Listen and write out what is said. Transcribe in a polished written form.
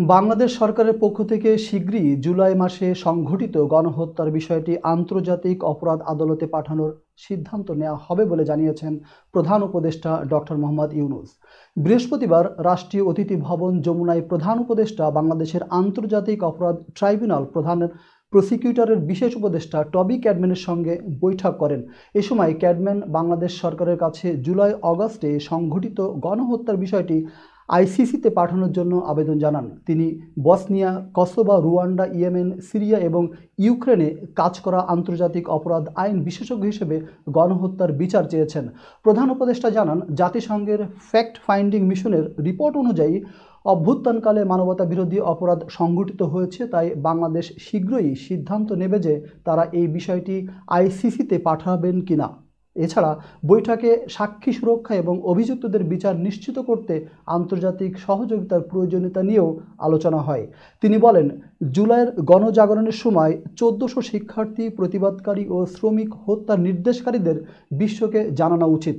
বাংলাদেশ সরকারের পক্ষ থেকে শিগগিরই জুলাই মাসে সংঘটিত গণহত্যার বিষয়টি আন্তর্জাতিক অপরাধ আদালতে পাঠানোর সিদ্ধান্ত নেওয়া হবে বলে জানিয়েছেন প্রধান উপদেষ্টা ডক্টর মোহাম্মদ ইউনূস। বৃহস্পতিবার রাষ্ট্রীয় অতিথি ভবন যমুনায় প্রধান উপদেষ্টা বাংলাদেশের আন্তর্জাতিক অপরাধ ট্রাইব্যুনাল প্রধানের প্রসিকিউটরের বিশেষ উপদেষ্টা টবি ক্যাডম্যানের সঙ্গে বৈঠক করেন। এ সময় ক্যাডম্যান বাংলাদেশ সরকারের কাছে জুলাই অগাস্টে সংঘটিত গণহত্যার বিষয়টি আইসিসিতে পাঠানোর জন্য আবেদন জানান। তিনি Bosnia, Kosovo, Rwanda, Yemen, Syria এবং ইউক্রেনে কাজ করা আন্তর্জাতিক অপরাধ আইন বিশেষজ্ঞ হিসেবে গণহত্যার বিচার চেয়েছেন। প্রধান উপদেষ্টা জানান, জাতিসংঘের ফ্যাক্ট ফাইন্ডিং মিশনের রিপোর্ট অনুযায়ী অভ্যুত্থানকালে মানবতাবিরোধী অপরাধ সংঘটিত হয়েছে। তাই বাংলাদেশ শীঘ্রই সিদ্ধান্ত নেবে যে তারা এই বিষয়টি আইসিসিতে পাঠাবেন কিনা। এছাড়া বৈঠকে সাক্ষী সুরক্ষা এবং অভিযুক্তদের বিচার নিশ্চিত করতে আন্তর্জাতিক সহযোগিতার প্রয়োজনীয়তা নিয়েও আলোচনা হয়। তিনি বলেন, জুলাইয়ের গণজাগরণের সময় ১৪০০ শিক্ষার্থী, প্রতিবাদকারী ও শ্রমিক হত্যার নির্দেশকারীদের বিশ্বকে জানানো উচিত।